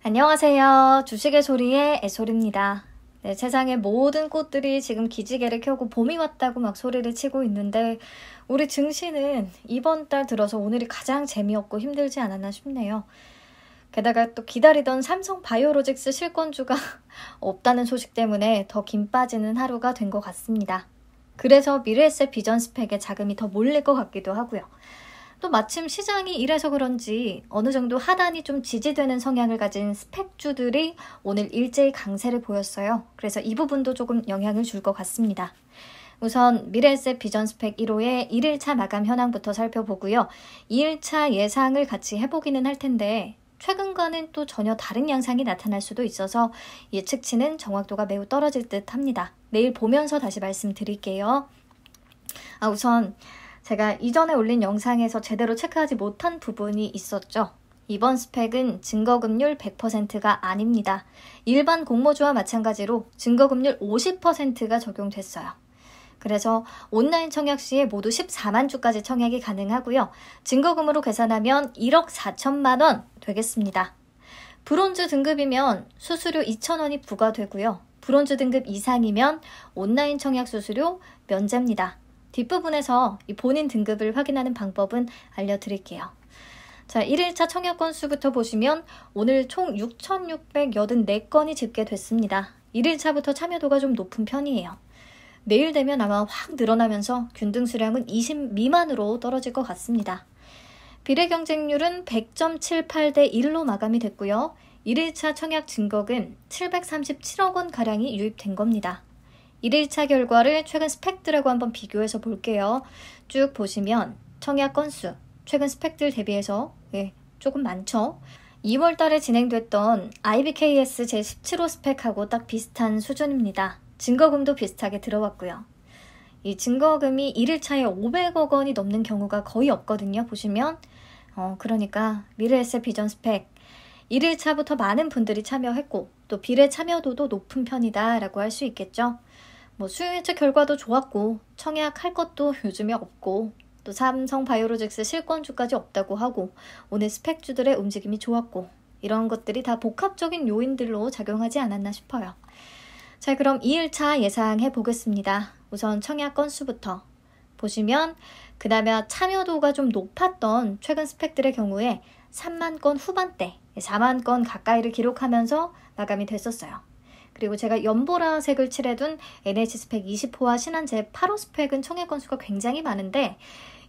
안녕하세요. 주식의 소리의 애솔입니다. 네, 세상의 모든 꽃들이 지금 기지개를 켜고 봄이 왔다고 막 소리를 치고 있는데 우리 증시는 이번 달 들어서 오늘이 가장 재미없고 힘들지 않았나 싶네요. 게다가 또 기다리던 삼성 바이오로직스 실권주가 없다는 소식 때문에 더 긴 빠지는 하루가 된 것 같습니다. 그래서 미래에셋 비전 스펙에 자금이 더 몰릴 것 같기도 하고요. 또 마침 시장이 이래서 그런지 어느 정도 하단이 좀 지지되는 성향을 가진 스펙주들이 오늘 일제히 강세를 보였어요. 그래서 이 부분도 조금 영향을 줄 것 같습니다. 우선 미래에셋 비전 스펙 1호의 1일차 마감 현황부터 살펴보고요. 2일차 예상을 같이 해보기는 할 텐데 최근과는 또 전혀 다른 양상이 나타날 수도 있어서 예측치는 정확도가 매우 떨어질 듯 합니다. 내일 보면서 다시 말씀드릴게요. 우선 제가 이전에 올린 영상에서 제대로 체크하지 못한 부분이 있었죠. 이번 스펙은 증거금률 100%가 아닙니다. 일반 공모주와 마찬가지로 증거금률 50%가 적용됐어요. 그래서 온라인 청약 시에 모두 14만 주까지 청약이 가능하고요. 증거금으로 계산하면 1억 4천만 원 되겠습니다. 브론즈 등급이면 수수료 2,000원이 부과되고요. 브론즈 등급 이상이면 온라인 청약 수수료 면제입니다. 뒷부분에서 이 본인 등급을 확인하는 방법은 알려드릴게요. 자, 1일차 청약 건수부터 보시면 오늘 총 6,684건이 집계됐습니다. 1일차부터 참여도가 좀 높은 편이에요. 내일 되면 아마 확 늘어나면서 균등 수량은 20 미만으로 떨어질 것 같습니다. 비례 경쟁률은 100.78대 1로 마감이 됐고요. 1일차 청약 증거금 737억 원가량이 유입된 겁니다. 1일차 결과를 최근 스펙들하고 한번 비교해서 볼게요. 쭉 보시면 청약 건수, 최근 스펙들 대비해서 조금 많죠? 2월 달에 진행됐던 IBKS 제17호 스펙하고 딱 비슷한 수준입니다. 증거금도 비슷하게 들어왔고요. 이 증거금이 1일차에 500억 원이 넘는 경우가 거의 없거든요. 보시면 그러니까 미래에셋 비전 스펙 1일차부터 많은 분들이 참여했고 또 비례 참여도도 높은 편이다 라고 할 수 있겠죠. 수요 예측 결과도 좋았고 청약할 것도 요즘에 없고 또 삼성 바이오로직스 실권주까지 없다고 하고 오늘 스펙주들의 움직임이 좋았고 이런 것들이 다 복합적인 요인들로 작용하지 않았나 싶어요. 자, 그럼 2일차 예상해 보겠습니다. 우선 청약 건수부터 보시면 그나마 참여도가 좀 높았던 최근 스펙들의 경우에 3만 건 후반대, 4만 건 가까이를 기록하면서 마감이 됐었어요. 그리고 제가 연보라색을 칠해둔 NH 스펙 20호와 신한제 8호 스펙은 청약 건수가 굉장히 많은데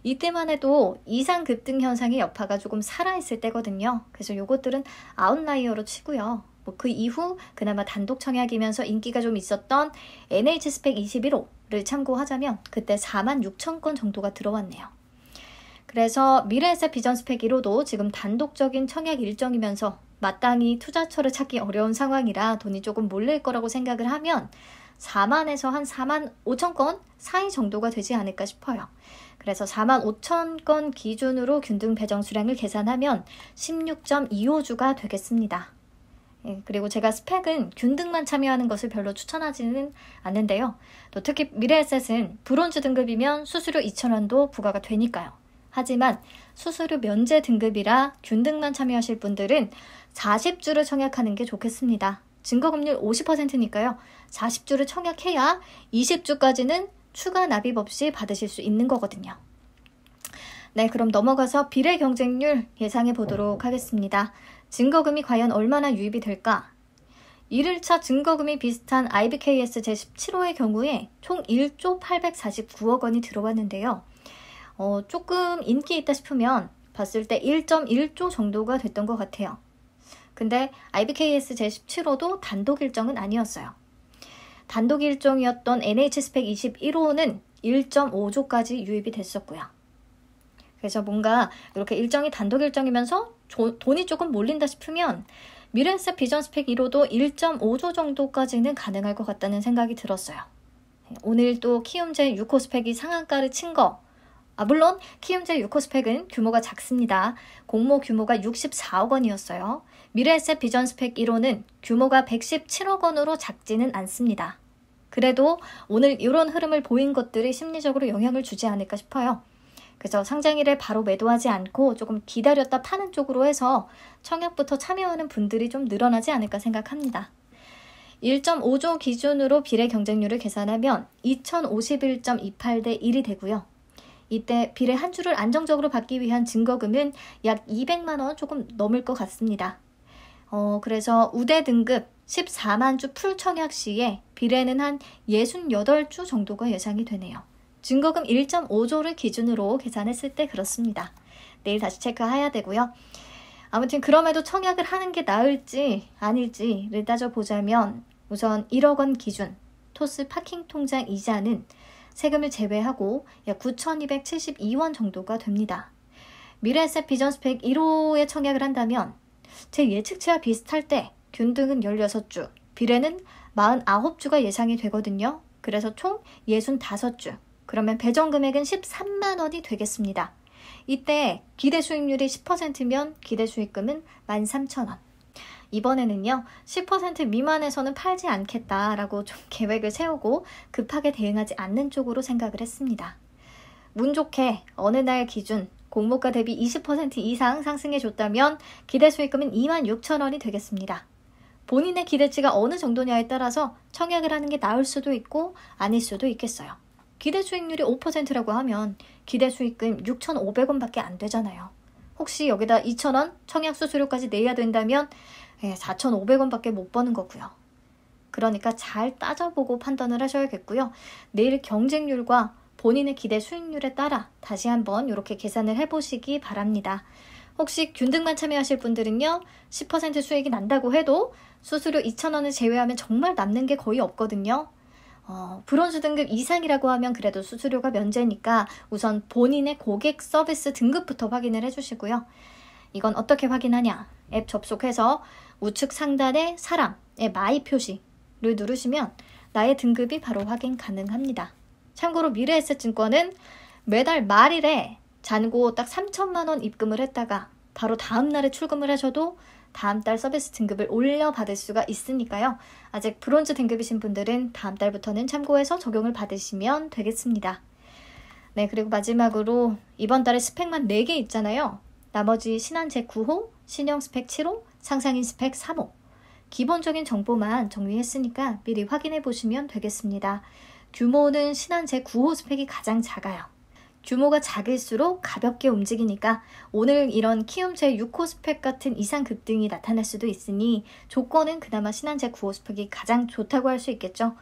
이때만 해도 이상 급등 현상의 여파가 조금 살아있을 때거든요. 그래서 요것들은 아웃라이어로 치고요. 그 이후 그나마 단독 청약이면서 인기가 좀 있었던 NH 스펙 21호를 참고하자면 그때 4만 6천 건 정도가 들어왔네요. 그래서 미래에셋 비전 스펙 1호도 지금 단독적인 청약 일정이면서 마땅히 투자처를 찾기 어려운 상황이라 돈이 조금 몰릴 거라고 생각을 하면 4만에서 한 4만 5천 건 사이 정도가 되지 않을까 싶어요. 그래서 4만 5천 건 기준으로 균등 배정 수량을 계산하면 16.25주가 되겠습니다. 그리고 제가 스펙은 균등만 참여하는 것을 별로 추천하지는 않는데요. 또 특히 미래에셋은 브론즈 등급이면 수수료 2,000원도 부과가 되니까요. 하지만 수수료 면제 등급이라 균등만 참여하실 분들은 40주를 청약하는 게 좋겠습니다. 증거금률 50%니까요. 40주를 청약해야 20주까지는 추가 납입 없이 받으실 수 있는 거거든요. 네, 그럼 넘어가서 비례 경쟁률 예상해 보도록 하겠습니다. 증거금이 과연 얼마나 유입이 될까? 1일차 증거금이 비슷한 IBKS 제17호의 경우에 총 1조 849억 원이 들어왔는데요. 조금 인기 있다 싶으면 봤을 때 1.1조 정도가 됐던 것 같아요. 근데 IBKS 제17호도 단독 일정은 아니었어요. 단독 일정이었던 NH 스펙 21호는 1.5조까지 유입이 됐었고요. 그래서 뭔가 이렇게 일정이 단독 일정이면서 돈이 조금 몰린다 싶으면 미래에셋 비전 스펙 1호도 1.5조 정도까지는 가능할 것 같다는 생각이 들었어요. 오늘 또 키움제 6호 스펙이 상한가를 친 거, 물론 키움제 6호 스펙은 규모가 작습니다. 공모 규모가 64억 원이었어요. 미래에셋 비전 스펙 1호는 규모가 117억 원으로 작지는 않습니다. 그래도 오늘 이런 흐름을 보인 것들이 심리적으로 영향을 주지 않을까 싶어요. 그래서 상장일에 바로 매도하지 않고 조금 기다렸다 파는 쪽으로 해서 청약부터 참여하는 분들이 좀 늘어나지 않을까 생각합니다. 1.5조 기준으로 비례 경쟁률을 계산하면 2051.28대 1이 되고요. 이때 비례 한 주를 안정적으로 받기 위한 증거금은 약 200만 원 조금 넘을 것 같습니다. 그래서 우대 등급 14만 주 풀 청약 시에 비례는 한 68주 정도가 예상이 되네요. 증거금 1.5조를 기준으로 계산했을 때 그렇습니다. 내일 다시 체크해야 되고요. 아무튼 그럼에도 청약을 하는 게 나을지 아닐지를 따져보자면 우선 1억 원 기준 토스 파킹 통장 이자는 세금을 제외하고 약 9,272원 정도가 됩니다. 미래에셋 비전 스펙 1호에 청약을 한다면 제 예측치와 비슷할 때 균등은 16주, 비례는 49주가 예상이 되거든요. 그래서 총 65주, 그러면 배정 금액은 13만 원이 되겠습니다. 이때 기대 수익률이 10%면 기대 수익금은 13,000원. 이번에는요, 10% 미만에서는 팔지 않겠다라고 좀 계획을 세우고 급하게 대응하지 않는 쪽으로 생각을 했습니다. 운 좋게 어느 날 기준 공모가 대비 20% 이상 상승해줬다면 기대 수익금은 26,000원이 되겠습니다. 본인의 기대치가 어느 정도냐에 따라서 청약을 하는 게 나을 수도 있고 아닐 수도 있겠어요. 기대 수익률이 5%라고 하면 기대 수익금 6,500원밖에 안 되잖아요. 혹시 여기다 2,000원 청약 수수료까지 내야 된다면 4,500원밖에 못 버는 거고요. 그러니까 잘 따져보고 판단을 하셔야겠고요. 내일 경쟁률과 본인의 기대 수익률에 따라 다시 한번 이렇게 계산을 해보시기 바랍니다. 혹시 균등만 참여하실 분들은요, 10% 수익이 난다고 해도 수수료 2,000원을 제외하면 정말 남는 게 거의 없거든요. 브론즈 등급 이상이라고 하면 그래도 수수료가 면제니까 우선 본인의 고객 서비스 등급부터 확인을 해주시고요. 이건 어떻게 확인하냐? 앱 접속해서 우측 상단에 사람의 마이 표시를 누르시면 나의 등급이 바로 확인 가능합니다. 참고로 미래에셋증권은 매달 말일에 잔고 딱 3천만 원 입금을 했다가 바로 다음 날에 출금을 하셔도 다음 달 서비스 등급을 올려받을 수가 있으니까요. 아직 브론즈 등급이신 분들은 다음 달부터는 참고해서 적용을 받으시면 되겠습니다. 네, 그리고 마지막으로 이번 달에 스펙만 4개 있잖아요. 나머지 신한제 9호, 신형 스펙 7호, 상상인 스펙 3호. 기본적인 정보만 정리했으니까 미리 확인해 보시면 되겠습니다. 규모는 신한제 9호 스펙이 가장 작아요. 규모가 작을수록 가볍게 움직이니까 오늘 이런 키움제 6호 스펙 같은 이상 급등이 나타날 수도 있으니 조건은 그나마 신한제 9호 스펙이 가장 좋다고 할 수 있겠죠.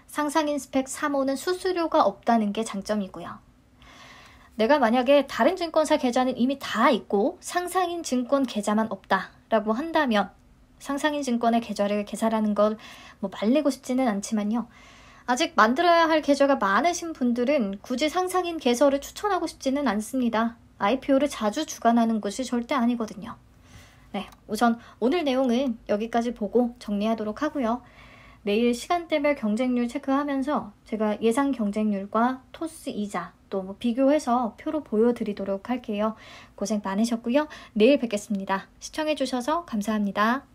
상상인 스펙 3호는 수수료가 없다는 게 장점이고요. 내가 만약에 다른 증권사 계좌는 이미 다 있고 상상인 증권 계좌만 없다라고 한다면 상상인 증권의 계좌를 개설하는 걸 말리고 싶지는 않지만요. 아직 만들어야 할 계좌가 많으신 분들은 굳이 상상인 개설을 추천하고 싶지는 않습니다. IPO를 자주 주관하는 곳이 절대 아니거든요. 네, 우선 오늘 내용은 여기까지 보고 정리하도록 하고요. 내일 시간대별 경쟁률 체크하면서 제가 예상 경쟁률과 토스 이자 또 비교해서 표로 보여드리도록 할게요. 고생 많으셨고요. 내일 뵙겠습니다. 시청해주셔서 감사합니다.